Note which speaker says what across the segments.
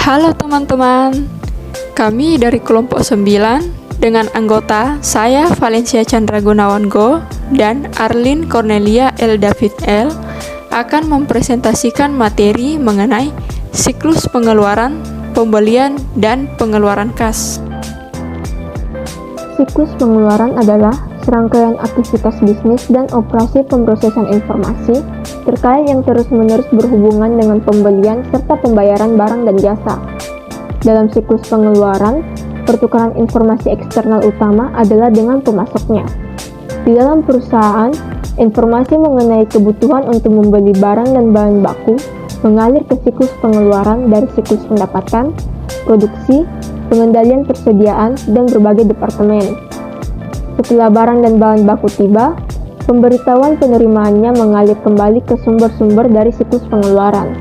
Speaker 1: Halo teman-teman, kami dari kelompok 9 dengan anggota saya Valencia Chandra Gunawan Go dan Arlin Cornelia L. David L. akan mempresentasikan materi mengenai siklus pengeluaran, pembelian, dan pengeluaran kas.
Speaker 2: Siklus pengeluaran adalah serangkaian aktivitas bisnis dan operasi pemrosesan informasi terkait yang terus-menerus berhubungan dengan pembelian serta pembayaran barang dan jasa. Dalam siklus pengeluaran, pertukaran informasi eksternal utama adalah dengan pemasoknya. Di dalam perusahaan, informasi mengenai kebutuhan untuk membeli barang dan bahan baku mengalir ke siklus pengeluaran dari siklus pendapatan, produksi, pengendalian persediaan, dan berbagai departemen. Setelah barang dan bahan baku tiba, pemberitahuan penerimaannya mengalir kembali ke sumber-sumber dari siklus pengeluaran.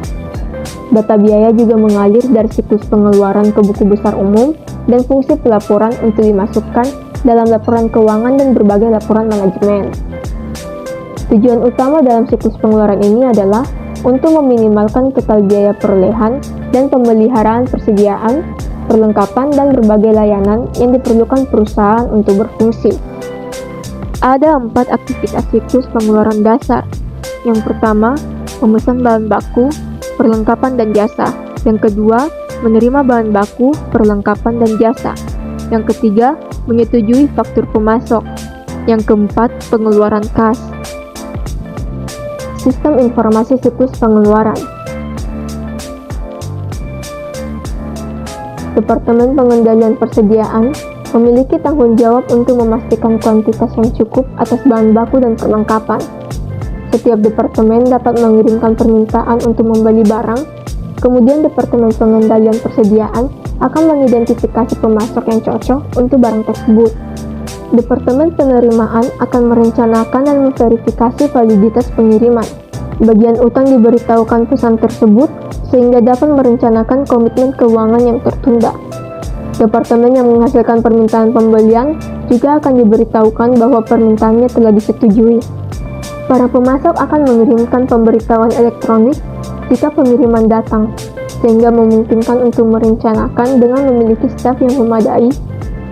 Speaker 2: Data biaya juga mengalir dari siklus pengeluaran ke buku besar umum dan fungsi pelaporan untuk dimasukkan dalam laporan keuangan dan berbagai laporan manajemen. Tujuan utama dalam siklus pengeluaran ini adalah untuk meminimalkan total biaya perolehan dan pemeliharaan persediaan, perlengkapan, dan berbagai layanan yang diperlukan perusahaan untuk berfungsi. Ada 4 aktivitas siklus pengeluaran dasar. Yang pertama, memesan bahan baku, perlengkapan, dan jasa. Yang kedua, menerima bahan baku, perlengkapan, dan jasa. Yang ketiga, menyetujui faktur pemasok. Yang keempat, pengeluaran kas. Sistem informasi siklus pengeluaran. Departemen Pengendalian Persediaan memiliki tanggung jawab untuk memastikan kuantitas yang cukup atas bahan baku dan perlengkapan. Setiap departemen dapat mengirimkan permintaan untuk membeli barang, kemudian Departemen Pengendalian Persediaan akan mengidentifikasi pemasok yang cocok untuk barang tersebut. Departemen Penerimaan akan merencanakan dan memverifikasi validitas pengiriman. Bagian utang diberitahukan pesan tersebut sehingga dapat merencanakan komitmen keuangan yang tertunda. Departemen yang menghasilkan permintaan pembelian juga akan diberitahukan bahwa permintaannya telah disetujui. Para pemasok akan mengirimkan pemberitahuan elektronik jika pengiriman datang, sehingga memungkinkan untuk merencanakan dengan memiliki staf yang memadai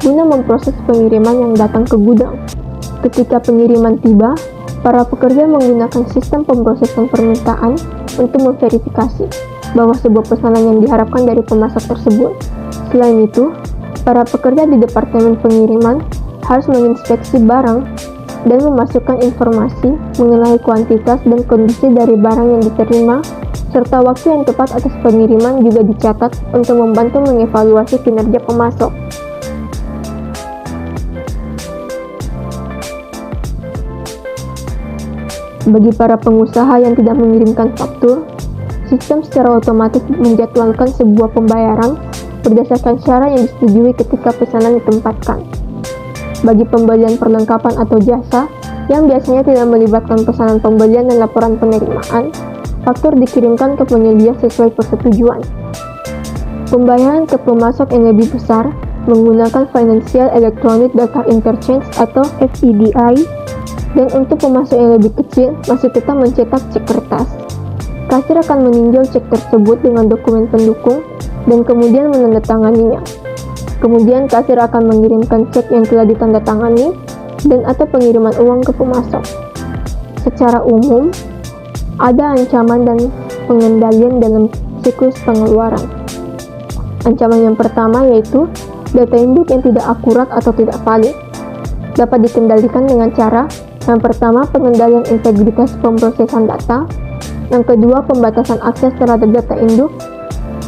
Speaker 2: guna memproses pengiriman yang datang ke gudang. Ketika pengiriman tiba, para pekerja menggunakan sistem pemrosesan permintaan untuk memverifikasi bahwa sebuah pesanan yang diharapkan dari pemasok tersebut. Selain itu, para pekerja di Departemen Pengiriman harus menginspeksi barang dan memasukkan informasi mengenai kuantitas dan kondisi dari barang yang diterima, serta waktu yang tepat atas pengiriman juga dicatat untuk membantu mengevaluasi kinerja pemasok. Bagi para pengusaha yang tidak mengirimkan faktur, sistem secara otomatis menjadwalkan sebuah pembayaran berdasarkan syarat yang disetujui ketika pesanan ditempatkan. Bagi pembelian perlengkapan atau jasa yang biasanya tidak melibatkan pesanan pembelian dan laporan penerimaan, faktur dikirimkan ke penyedia sesuai persetujuan. Pembayaran ke pemasok yang lebih besar menggunakan Financial Electronic Data Interchange atau FEDI, dan untuk pemasok yang lebih kecil masih tetap mencetak cek kertas. Kasir akan meninjau cek tersebut dengan dokumen pendukung dan kemudian menandatanganinya. Kemudian kasir akan mengirimkan cek yang telah ditandatangani dan atau pengiriman uang ke pemasok. Secara umum, ada ancaman dan pengendalian dalam siklus pengeluaran. Ancaman yang pertama yaitu data induk yang tidak akurat atau tidak valid. Dapat dikendalikan dengan cara yang pertama, pengendalian integritas pemrosesan data. Yang kedua, pembatasan akses terhadap data induk.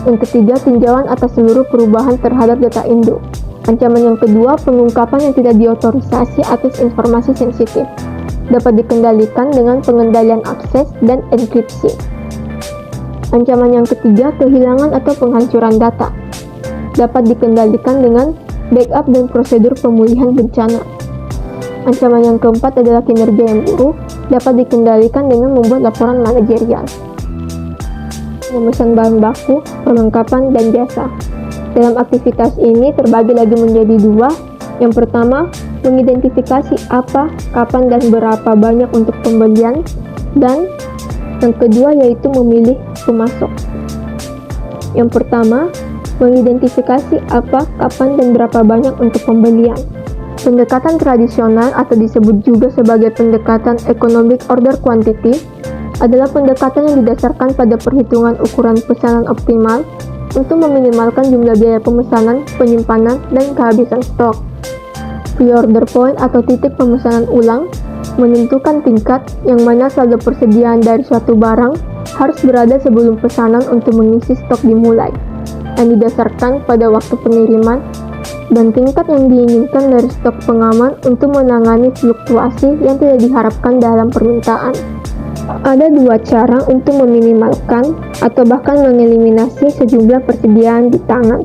Speaker 2: Yang ketiga, tinjauan atas seluruh perubahan terhadap data induk. Ancaman yang kedua, pengungkapan yang tidak diotorisasi atas informasi sensitif. Dapat dikendalikan dengan pengendalian akses dan enkripsi. Ancaman yang ketiga, kehilangan atau penghancuran data. Dapat dikendalikan dengan backup dan prosedur pemulihan bencana. Ancaman yang keempat adalah kinerja yang buruk, dapat dikendalikan dengan membuat laporan manajerial. Memesan bahan baku, perlengkapan, dan jasa. Dalam aktivitas ini terbagi lagi menjadi 2. Yang pertama, mengidentifikasi apa, kapan, dan berapa banyak untuk pembelian, dan yang kedua yaitu memilih pemasok. Yang pertama, mengidentifikasi apa, kapan, dan berapa banyak untuk pembelian. Pendekatan tradisional atau disebut juga sebagai pendekatan economic order quantity adalah pendekatan yang didasarkan pada perhitungan ukuran pesanan optimal untuk meminimalkan jumlah biaya pemesanan, penyimpanan, dan kehabisan stok. Pre-order point atau titik pemesanan ulang menentukan tingkat yang mana saldo persediaan dari suatu barang harus berada sebelum pesanan untuk mengisi stok dimulai, yang didasarkan pada waktu pengiriman dan tingkat yang diinginkan dari stok pengaman untuk menangani fluktuasi yang tidak diharapkan dalam permintaan. Ada dua cara untuk meminimalkan atau bahkan mengeliminasi sejumlah persediaan di tangan.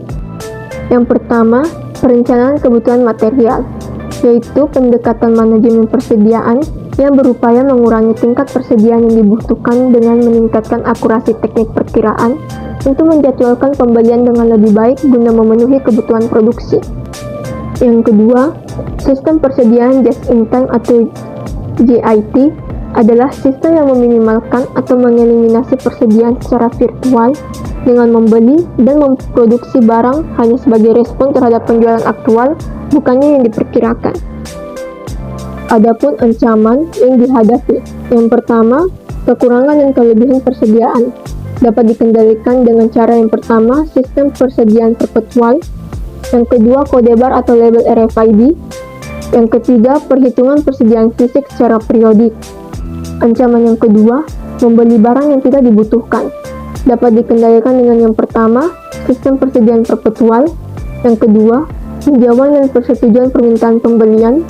Speaker 2: Yang pertama, perencanaan kebutuhan material, yaitu pendekatan manajemen persediaan yang berupaya mengurangi tingkat persediaan yang dibutuhkan dengan meningkatkan akurasi teknik perkiraan untuk menjadwalkan pembelian dengan lebih baik guna memenuhi kebutuhan produksi. Yang kedua, sistem persediaan just in time atau JIT adalah sistem yang meminimalkan atau mengeliminasi persediaan secara virtual dengan membeli dan memproduksi barang hanya sebagai respon terhadap penjualan aktual, bukannya yang diperkirakan. Adapun ancaman yang dihadapi, yang pertama, kekurangan dan kelebihan persediaan dapat dikendalikan dengan cara yang pertama, sistem persediaan perpetual, yang kedua, kode bar atau label RFID, yang ketiga, perhitungan persediaan fisik secara periodik. Ancaman yang kedua, membeli barang yang tidak dibutuhkan, dapat dikendalikan dengan yang pertama, sistem persediaan perpetual, yang kedua, tinjauan dan persetujuan permintaan pembelian,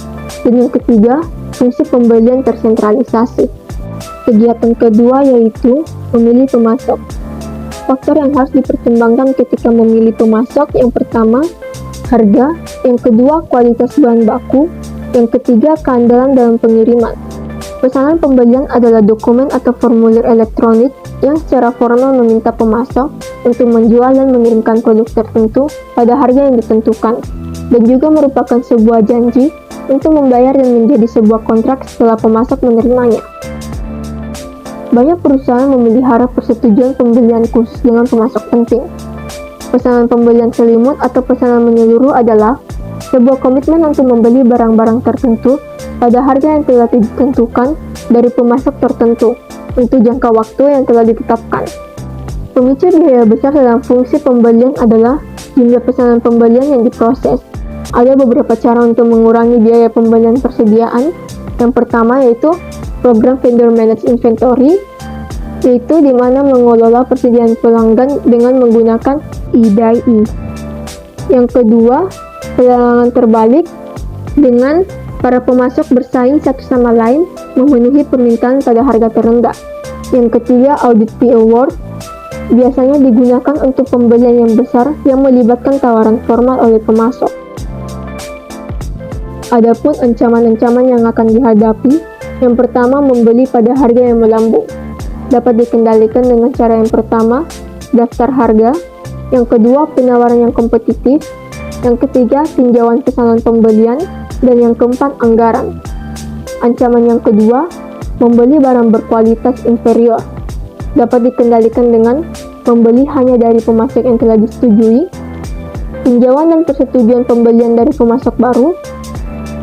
Speaker 2: dan yang ketiga, fungsi pembelian tersentralisasi. Kegiatan kedua yaitu memilih pemasok. Faktor yang harus dipertimbangkan ketika memilih pemasok, yang pertama, harga, yang kedua, kualitas bahan baku, yang ketiga, keandalan dalam pengiriman. Pesanan pembelian adalah dokumen atau formulir elektronik yang secara formal meminta pemasok untuk menjual dan mengirimkan produk tertentu pada harga yang ditentukan, dan juga merupakan sebuah janji untuk membayar dan menjadi sebuah kontrak setelah pemasok menerimanya. Banyak perusahaan memelihara persetujuan pembelian khusus dengan pemasok penting. Pesanan pembelian selimut atau pesanan menyeluruh adalah sebuah komitmen untuk membeli barang-barang tertentu pada harga yang telah ditentukan dari pemasok tertentu untuk jangka waktu yang telah ditetapkan. Pemicu biaya besar dalam fungsi pembelian adalah jumlah pesanan pembelian yang diproses. Ada beberapa cara untuk mengurangi biaya pembelian persediaan. Yang pertama yaitu program vendor managed inventory, yaitu di mana mengelola persediaan pelanggan dengan menggunakan EDI. Yang kedua, pelelangan terbalik, dengan para pemasok bersaing satu sama lain memenuhi permintaan pada harga terendah. Yang ketiga, audit fee award, biasanya digunakan untuk pembelian yang besar yang melibatkan tawaran formal oleh pemasok. Adapun ancaman-ancaman yang akan dihadapi, yang pertama, membeli pada harga yang melambung. Dapat dikendalikan dengan cara yang pertama, daftar harga, yang kedua, penawaran yang kompetitif, yang ketiga, tinjauan pesanan pembelian, dan yang keempat, anggaran. Ancaman yang kedua, membeli barang berkualitas inferior. Dapat dikendalikan dengan membeli hanya dari pemasok yang telah disetujui, tinjauan dan persetujuan pembelian dari pemasok baru,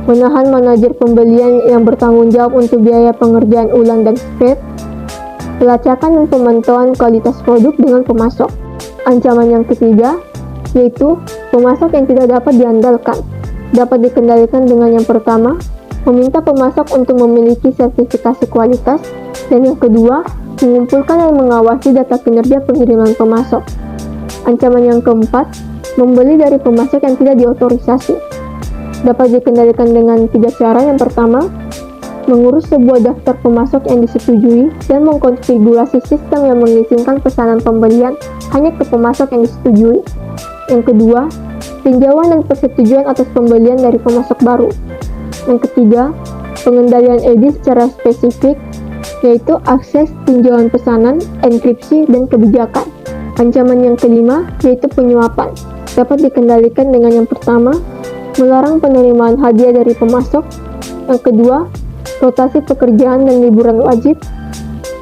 Speaker 2: menahan manajer pembelian yang bertanggung jawab untuk biaya pengerjaan ulang dan scrap, pelacakan dan pemantauan kualitas produk dengan pemasok. Ancaman yang ketiga, yaitu pemasok yang tidak dapat diandalkan. Dapat dikendalikan dengan yang pertama, meminta pemasok untuk memiliki sertifikasi kualitas, dan yang kedua, mengumpulkan dan mengawasi data kinerja pengiriman pemasok. Ancaman yang keempat, membeli dari pemasok yang tidak diotorisasi. Dapat dikendalikan dengan 3 cara. Yang pertama, mengurus sebuah daftar pemasok yang disetujui dan mengkonfigurasi sistem yang mengizinkan pesanan pembelian hanya ke pemasok yang disetujui. Yang kedua, tinjauan dan persetujuan atas pembelian dari pemasok baru. Yang ketiga, pengendalian edit secara spesifik, yaitu akses, tinjauan pesanan, enkripsi, dan kebijakan. Ancaman yang kelima, yaitu penyuapan. Dapat dikendalikan dengan yang pertama, melarang penerimaan hadiah dari pemasok. Yang kedua, rotasi pekerjaan dan liburan wajib.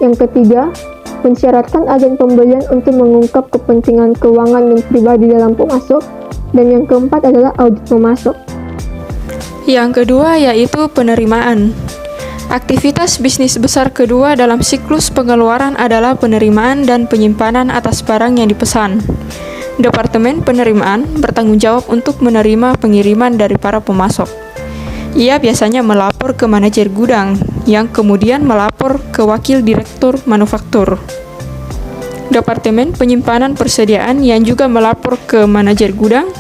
Speaker 2: Yang ketiga, mensyaratkan agen pembelian untuk mengungkap kepentingan keuangan dan pribadi dalam pemasok, dan yang keempat adalah audit pemasok.
Speaker 1: Yang kedua yaitu penerimaan. Aktivitas bisnis besar kedua dalam siklus pengeluaran adalah penerimaan dan penyimpanan atas barang yang dipesan. Departemen penerimaan bertanggung jawab untuk menerima pengiriman dari para pemasok. Ia biasanya melapor ke manajer gudang, yang kemudian melapor ke wakil direktur manufaktur. Departemen penyimpanan persediaan yang juga melapor ke manajer gudang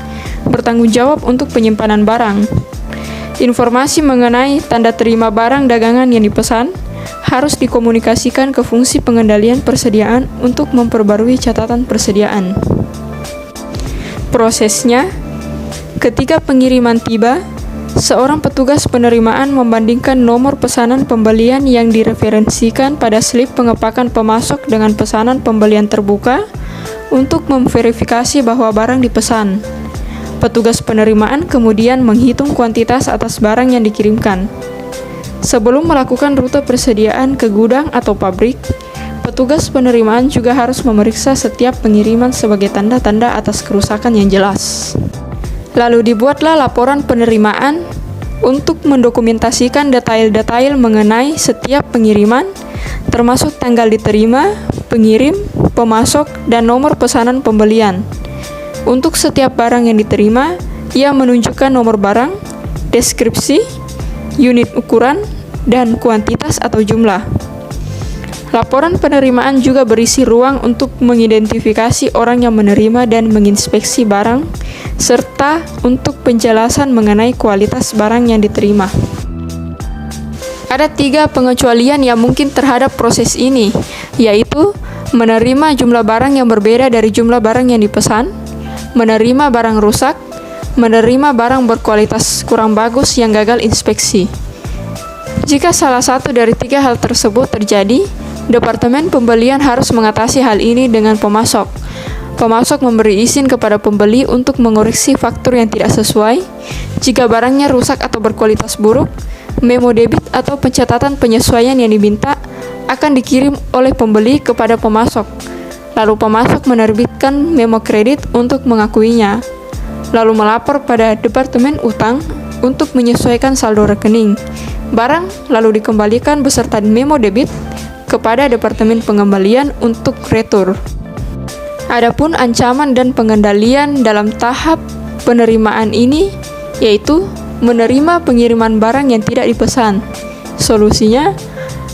Speaker 1: bertanggung jawab untuk penyimpanan barang. Informasi mengenai tanda terima barang dagangan yang dipesan harus dikomunikasikan ke fungsi pengendalian persediaan untuk memperbarui catatan persediaan. Prosesnya, ketika pengiriman tiba, seorang petugas penerimaan membandingkan nomor pesanan pembelian yang direferensikan pada slip pengepakan pemasok dengan pesanan pembelian terbuka untuk memverifikasi bahwa barang dipesan. Petugas penerimaan kemudian menghitung kuantitas atas barang yang dikirimkan. Sebelum melakukan rute persediaan ke gudang atau pabrik, petugas penerimaan juga harus memeriksa setiap pengiriman sebagai tanda-tanda atas kerusakan yang jelas. Lalu dibuatlah laporan penerimaan untuk mendokumentasikan detail-detail mengenai setiap pengiriman, termasuk tanggal diterima, pengirim, pemasok, dan nomor pesanan pembelian. Untuk setiap barang yang diterima, ia menunjukkan nomor barang, deskripsi, unit ukuran, dan kuantitas atau jumlah. Laporan penerimaan juga berisi ruang untuk mengidentifikasi orang yang menerima dan menginspeksi barang, serta untuk penjelasan mengenai kualitas barang yang diterima. Ada 3 pengecualian yang mungkin terhadap proses ini, yaitu menerima jumlah barang yang berbeda dari jumlah barang yang dipesan, menerima barang rusak, menerima barang berkualitas kurang bagus yang gagal inspeksi. Jika salah satu dari 3 hal tersebut terjadi, Departemen Pembelian harus mengatasi hal ini dengan pemasok. Pemasok memberi izin kepada pembeli untuk mengoreksi faktur yang tidak sesuai. Jika barangnya rusak atau berkualitas buruk, memo debit atau pencatatan penyesuaian yang diminta akan dikirim oleh pembeli kepada pemasok. Lalu pemasok menerbitkan memo kredit untuk mengakuinya, lalu melapor pada Departemen Utang untuk menyesuaikan saldo rekening. Barang lalu dikembalikan beserta memo debit kepada Departemen Pengembalian untuk retur. Adapun ancaman dan pengendalian dalam tahap penerimaan ini, yaitu menerima pengiriman barang yang tidak dipesan. Solusinya,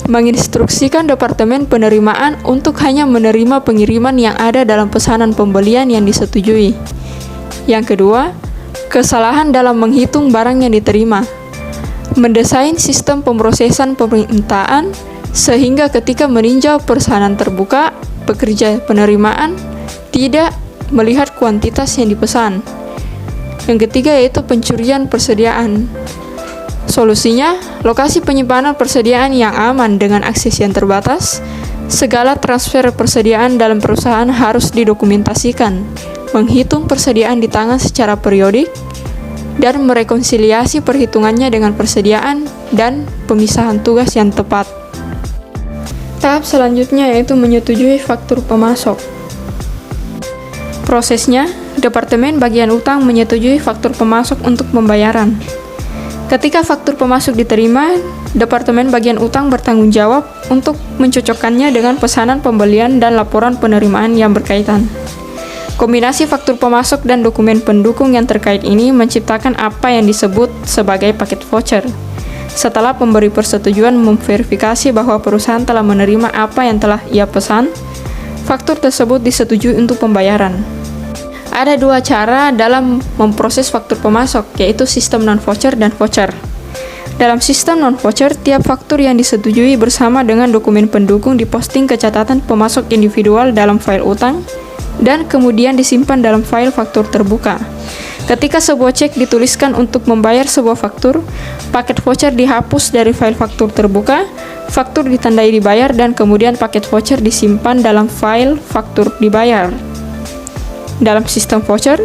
Speaker 1: menginstruksikan Departemen Penerimaan untuk hanya menerima pengiriman yang ada dalam pesanan pembelian yang disetujui. Yang kedua, kesalahan dalam menghitung barang yang diterima. Mendesain sistem pemrosesan permintaan sehingga ketika meninjau pesanan terbuka, pekerja penerimaan tidak melihat kuantitas yang dipesan. Yang ketiga yaitu pencurian persediaan. Solusinya, lokasi penyimpanan persediaan yang aman dengan akses yang terbatas. Segala transfer persediaan dalam perusahaan harus didokumentasikan, menghitung persediaan di tangan secara periodik, dan merekonsiliasi perhitungannya dengan persediaan dan pemisahan tugas yang tepat. Tahap selanjutnya yaitu menyetujui faktur pemasok. Prosesnya, Departemen Bagian Utang menyetujui faktur pemasok untuk pembayaran. Ketika faktur pemasok diterima, Departemen Bagian Utang bertanggung jawab untuk mencocokkannya dengan pesanan pembelian dan laporan penerimaan yang berkaitan. Kombinasi faktur pemasok dan dokumen pendukung yang terkait ini menciptakan apa yang disebut sebagai paket voucher. Setelah pemberi persetujuan memverifikasi bahwa perusahaan telah menerima apa yang telah ia pesan, faktur tersebut disetujui untuk pembayaran. Ada 2 cara dalam memproses faktur pemasok, yaitu sistem non-voucher dan voucher. Dalam sistem non-voucher, tiap faktur yang disetujui bersama dengan dokumen pendukung diposting ke catatan pemasok individual dalam file utang, dan kemudian disimpan dalam file faktur terbuka. Ketika sebuah cek dituliskan untuk membayar sebuah faktur, paket voucher dihapus dari file faktur terbuka, faktur ditandai dibayar, dan kemudian paket voucher disimpan dalam file faktur dibayar. Dalam sistem voucher,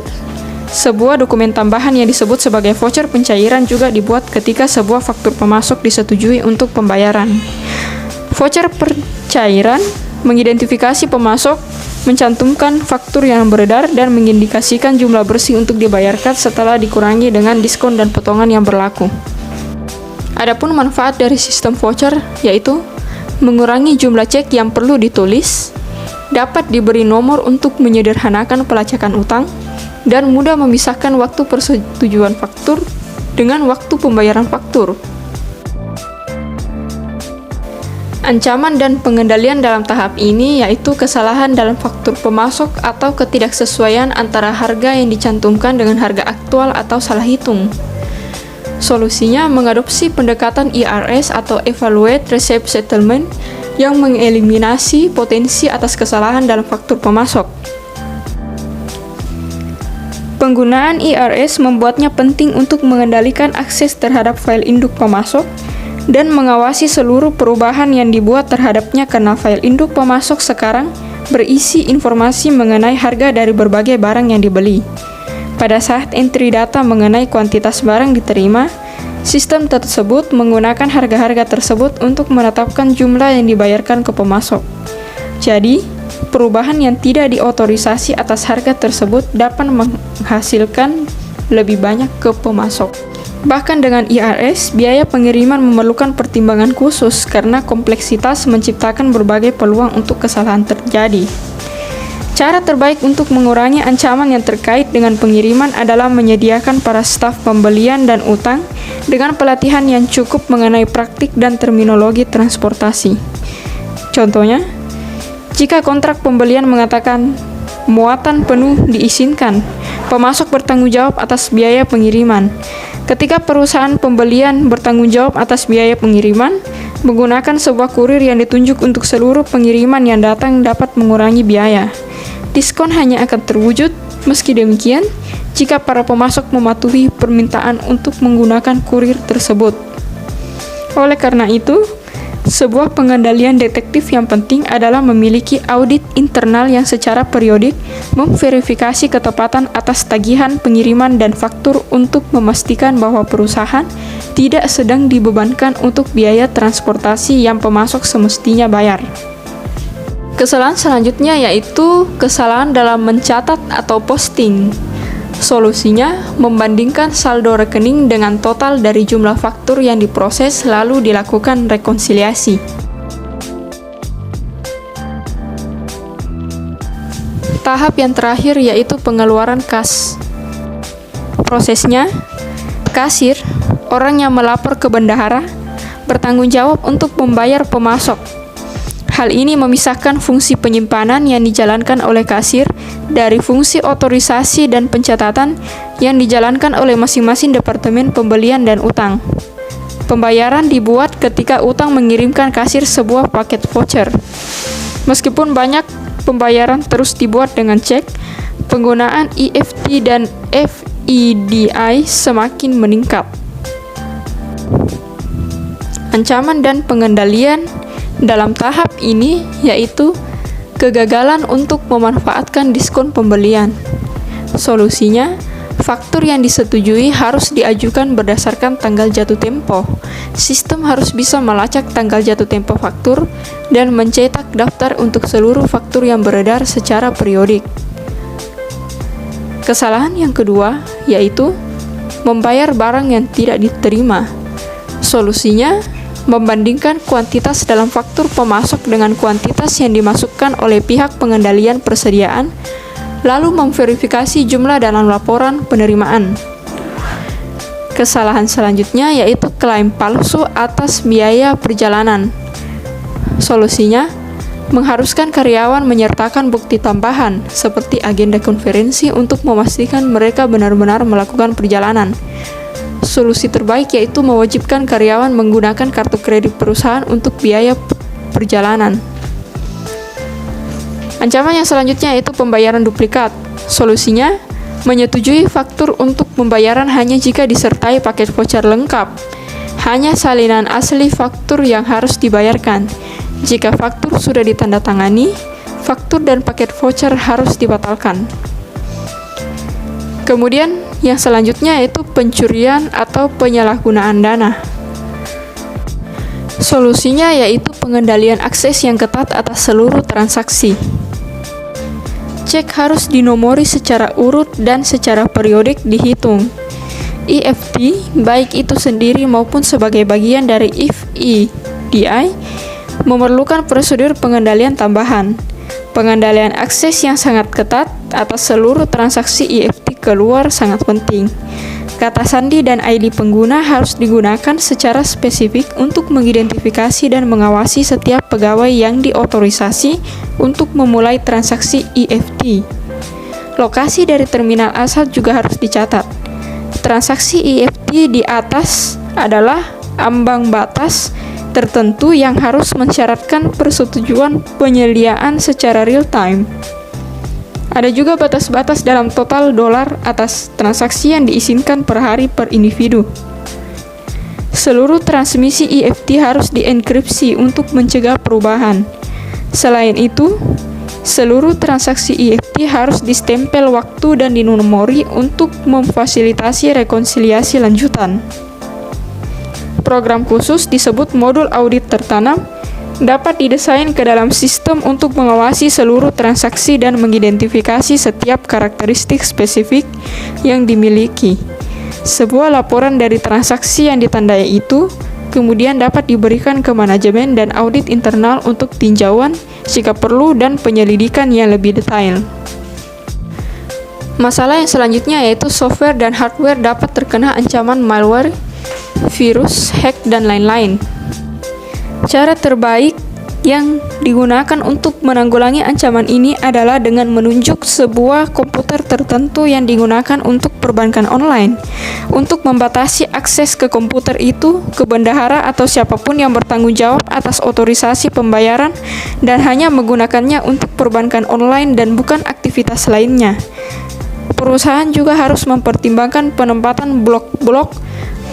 Speaker 1: sebuah dokumen tambahan yang disebut sebagai voucher pencairan juga dibuat ketika sebuah faktur pemasok disetujui untuk pembayaran. Voucher pencairan mengidentifikasi pemasok, mencantumkan faktur yang beredar, dan mengindikasikan jumlah bersih untuk dibayarkan setelah dikurangi dengan diskon dan potongan yang berlaku. Adapun manfaat dari sistem voucher yaitu mengurangi jumlah cek yang perlu ditulis, dapat diberi nomor untuk menyederhanakan pelacakan utang, dan mudah memisahkan waktu persetujuan faktur dengan waktu pembayaran faktur. Ancaman dan pengendalian dalam tahap ini yaitu kesalahan dalam faktur pemasok atau ketidaksesuaian antara harga yang dicantumkan dengan harga aktual atau salah hitung. Solusinya mengadopsi pendekatan IRS atau Evaluate Receipt Settlement yang mengeliminasi potensi atas kesalahan dalam faktur pemasok. Penggunaan IRS membuatnya penting untuk mengendalikan akses terhadap file induk pemasok dan mengawasi seluruh perubahan yang dibuat terhadapnya karena file induk pemasok sekarang berisi informasi mengenai harga dari berbagai barang yang dibeli. Pada saat entry data mengenai kuantitas barang diterima, sistem tersebut menggunakan harga-harga tersebut untuk menetapkan jumlah yang dibayarkan ke pemasok. Jadi, perubahan yang tidak diotorisasi atas harga tersebut dapat menghasilkan lebih banyak ke pemasok. Bahkan dengan IRS, biaya pengiriman memerlukan pertimbangan khusus karena kompleksitas menciptakan berbagai peluang untuk kesalahan terjadi. Cara terbaik untuk mengurangi ancaman yang terkait dengan pengiriman adalah menyediakan para staf pembelian dan utang dengan pelatihan yang cukup mengenai praktik dan terminologi transportasi. Contohnya, jika kontrak pembelian mengatakan muatan penuh diizinkan, pemasok bertanggung jawab atas biaya pengiriman. Ketika perusahaan pembelian bertanggung jawab atas biaya pengiriman, menggunakan sebuah kurir yang ditunjuk untuk seluruh pengiriman yang datang dapat mengurangi biaya. Diskon hanya akan terwujud, meski demikian, jika para pemasok mematuhi permintaan untuk menggunakan kurir tersebut. Oleh karena itu, sebuah pengendalian detektif yang penting adalah memiliki audit internal yang secara periodik memverifikasi ketepatan atas tagihan pengiriman dan faktur untuk memastikan bahwa perusahaan tidak sedang dibebankan untuk biaya transportasi yang pemasok semestinya bayar. Kesalahan selanjutnya yaitu kesalahan dalam mencatat atau posting. Solusinya, membandingkan saldo rekening dengan total dari jumlah faktur yang diproses lalu dilakukan rekonsiliasi. Tahap yang terakhir yaitu pengeluaran kas. Prosesnya, kasir, orang yang melapor ke bendahara, bertanggung jawab untuk membayar pemasok. Hal ini memisahkan fungsi penyimpanan yang dijalankan oleh kasir dari fungsi otorisasi dan pencatatan yang dijalankan oleh masing-masing departemen pembelian dan utang. Pembayaran dibuat ketika utang mengirimkan kasir sebuah paket voucher. Meskipun banyak pembayaran terus dibuat dengan cek, penggunaan EFT dan FEDI semakin meningkat. Ancaman dan pengendalian dalam tahap ini yaitu kegagalan untuk memanfaatkan diskon pembelian. Solusinya, faktur yang disetujui harus diajukan berdasarkan tanggal jatuh tempo. Sistem harus bisa melacak tanggal jatuh tempo faktur dan mencetak daftar untuk seluruh faktur yang beredar secara periodik. Kesalahan yang kedua yaitu membayar barang yang tidak diterima. Solusinya, membandingkan kuantitas dalam faktur pemasok dengan kuantitas yang dimasukkan oleh pihak pengendalian persediaan, lalu memverifikasi jumlah dalam laporan penerimaan. Kesalahan selanjutnya yaitu klaim palsu atas biaya perjalanan. Solusinya, mengharuskan karyawan menyertakan bukti tambahan, seperti agenda konferensi untuk memastikan mereka benar-benar melakukan perjalanan. Solusi terbaik yaitu mewajibkan karyawan menggunakan kartu kredit perusahaan untuk biaya perjalanan. Ancaman yang selanjutnya yaitu pembayaran duplikat. Solusinya, menyetujui faktur untuk pembayaran hanya jika disertai paket voucher lengkap. Hanya salinan asli faktur yang harus dibayarkan. Jika faktur sudah ditandatangani, faktur dan paket voucher harus dibatalkan. Kemudian, yang selanjutnya yaitu pencurian atau penyalahgunaan dana. Solusinya yaitu pengendalian akses yang ketat atas seluruh transaksi. Cek harus dinomori secara urut dan secara periodik dihitung. EFT, baik itu sendiri maupun sebagai bagian dari EFDI, memerlukan prosedur pengendalian tambahan. Pengendalian akses yang sangat ketat atas seluruh transaksi EFT keluar sangat penting. Kata sandi dan ID pengguna harus digunakan secara spesifik untuk mengidentifikasi dan mengawasi setiap pegawai yang diotorisasi untuk memulai transaksi EFT. Lokasi dari terminal asal juga harus dicatat. Transaksi EFT di atas adalah ambang batas tertentu yang harus mensyaratkan persetujuan penyediaan secara real time. Ada juga batas-batas dalam total dolar atas transaksi yang diizinkan per hari per individu. Seluruh transmisi EFT harus dienkripsi untuk mencegah perubahan. Selain itu, seluruh transaksi EFT harus distempel waktu dan dinomori untuk memfasilitasi rekonsiliasi lanjutan. Program khusus disebut modul audit tertanam dapat didesain ke dalam sistem untuk mengawasi seluruh transaksi dan mengidentifikasi setiap karakteristik spesifik yang dimiliki. Sebuah laporan dari transaksi yang ditandai itu kemudian dapat diberikan ke manajemen dan audit internal untuk tinjauan jika perlu dan penyelidikan yang lebih detail. Masalah yang selanjutnya yaitu software dan hardware dapat terkena ancaman malware, virus, hack, dan lain-lain. Cara terbaik yang digunakan untuk menanggulangi ancaman ini adalah dengan menunjuk sebuah komputer tertentu yang digunakan untuk perbankan online. Untuk membatasi akses ke komputer itu ke bendahara atau siapapun yang bertanggung jawab atas otorisasi pembayaran dan hanya menggunakannya untuk perbankan online dan bukan aktivitas lainnya. Perusahaan juga harus mempertimbangkan penempatan blok-blok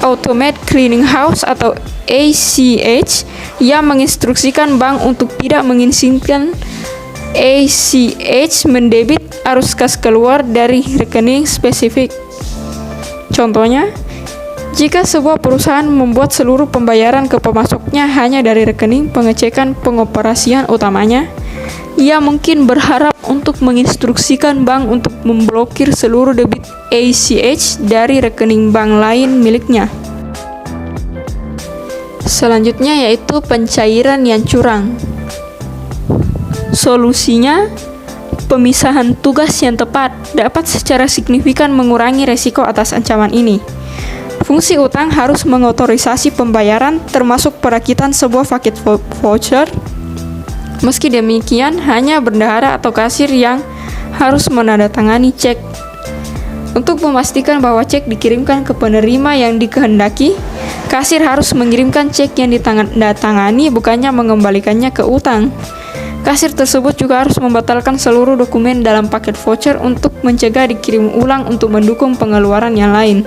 Speaker 1: Automated Clearing House atau ACH yang menginstruksikan bank untuk tidak mengizinkan ACH mendebit arus kas keluar dari rekening spesifik. Contohnya, jika sebuah perusahaan membuat seluruh pembayaran ke pemasoknya hanya dari rekening pengecekan pengoperasian utamanya, ia mungkin berharap untuk menginstruksikan bank untuk memblokir seluruh debit ACH dari rekening bank lain miliknya. Selanjutnya yaitu pencairan yang curang. Solusinya, pemisahan tugas yang tepat dapat secara signifikan mengurangi resiko atas ancaman ini. Fungsi utang harus mengotorisasi pembayaran termasuk perakitan sebuah paket voucher. Meski demikian, hanya bendahara atau kasir yang harus menandatangani cek. Untuk memastikan bahwa cek dikirimkan ke penerima yang dikehendaki, kasir harus mengirimkan cek yang ditandatangani bukannya mengembalikannya ke utang. Kasir tersebut juga harus membatalkan seluruh dokumen dalam paket voucher untuk mencegah dikirim ulang untuk mendukung pengeluaran yang lain.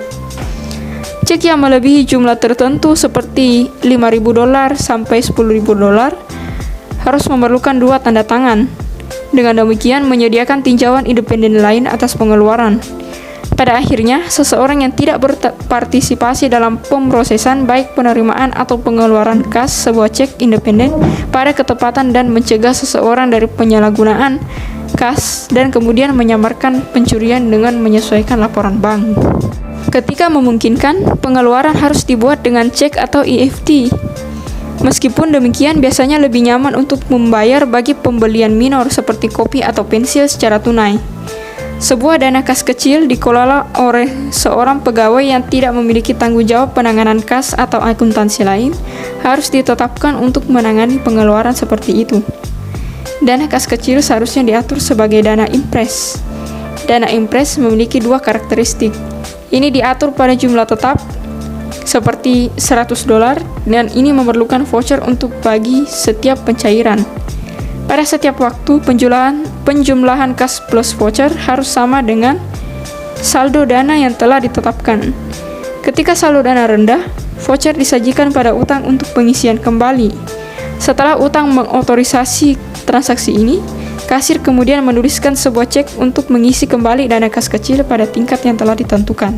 Speaker 1: Cek yang melebihi jumlah tertentu seperti $5.000 sampai $10.000 harus memerlukan 2 tanda tangan. Dengan demikian menyediakan tinjauan independen lain atas pengeluaran. Pada akhirnya, seseorang yang tidak berpartisipasi dalam pemrosesan baik penerimaan atau pengeluaran kas sebuah cek independen pada ketepatan dan mencegah seseorang dari penyalahgunaan kas dan kemudian menyamarkan pencurian dengan menyesuaikan laporan bank. Ketika memungkinkan, pengeluaran harus dibuat dengan cek atau EFT. Meskipun demikian, biasanya lebih nyaman untuk membayar bagi pembelian minor seperti kopi atau pensil secara tunai. Sebuah dana kas kecil dikelola oleh seorang pegawai yang tidak memiliki tanggung jawab penanganan kas atau akuntansi lain harus ditetapkan untuk menangani pengeluaran seperti itu. Dana kas kecil seharusnya diatur sebagai dana impres. Dana impres memiliki 2 karakteristik. Ini diatur pada jumlah tetap seperti $100 dan ini memerlukan voucher untuk bagi setiap pencairan. Pada setiap waktu, penjumlahan kas plus voucher harus sama dengan saldo dana yang telah ditetapkan. Ketika saldo dana rendah, voucher disajikan pada utang untuk pengisian kembali. Setelah utang mengotorisasi transaksi ini, kasir kemudian menuliskan sebuah cek untuk mengisi kembali dana kas kecil pada tingkat yang telah ditentukan.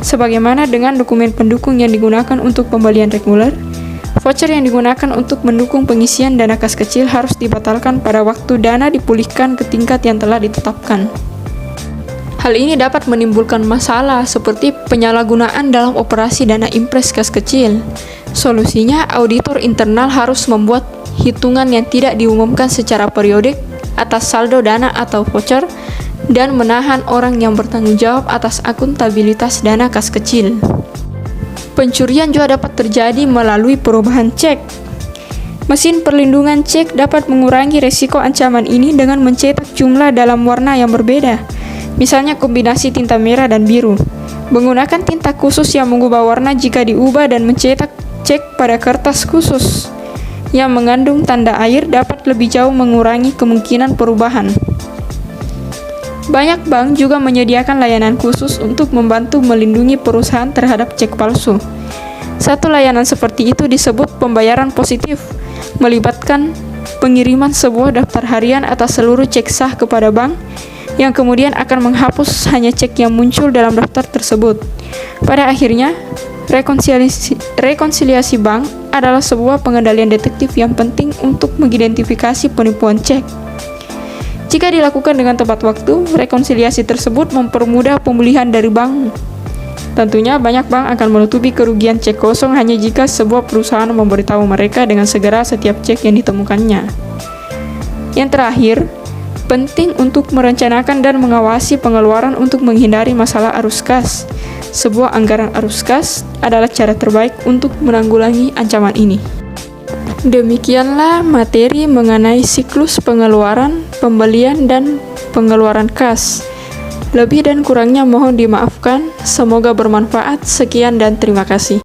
Speaker 1: Sebagaimana dengan dokumen pendukung yang digunakan untuk pembelian reguler, Voucher yang digunakan untuk mendukung pengisian dana kas kecil harus dibatalkan pada waktu dana dipulihkan ke tingkat yang telah ditetapkan. Hal ini dapat menimbulkan masalah seperti penyalahgunaan dalam operasi dana impres kas kecil. Solusinya, auditor internal harus membuat hitungan yang tidak diumumkan secara periodik atas saldo dana atau voucher dan menahan orang yang bertanggung jawab atas akuntabilitas dana kas kecil. Pencurian juga dapat terjadi melalui perubahan cek. Mesin perlindungan cek dapat mengurangi resiko ancaman ini dengan mencetak jumlah dalam warna yang berbeda, misalnya kombinasi tinta merah dan biru. Menggunakan tinta khusus yang mengubah warna jika diubah dan mencetak cek pada kertas khusus yang mengandung tanda air dapat lebih jauh mengurangi kemungkinan perubahan. Banyak bank juga menyediakan layanan khusus untuk membantu melindungi perusahaan terhadap cek palsu. Satu layanan seperti itu disebut pembayaran positif, melibatkan pengiriman sebuah daftar harian atas seluruh cek sah kepada bank, yang kemudian akan menghapus hanya cek yang muncul dalam daftar tersebut. Pada akhirnya, rekonsiliasi bank adalah sebuah pengendalian detektif yang penting untuk mengidentifikasi penipuan cek. Jika dilakukan dengan tepat waktu, rekonsiliasi tersebut mempermudah pemulihan dari bank. Tentunya banyak bank akan menutupi kerugian cek kosong hanya jika sebuah perusahaan memberitahu mereka dengan segera setiap cek yang ditemukannya. Yang terakhir, penting untuk merencanakan dan mengawasi pengeluaran untuk menghindari masalah arus kas. Sebuah anggaran arus kas adalah cara terbaik untuk menanggulangi ancaman ini. Demikianlah materi mengenai siklus pengeluaran, pembelian, dan pengeluaran kas. Lebih dan kurangnya mohon dimaafkan. Semoga bermanfaat. Sekian dan terima kasih.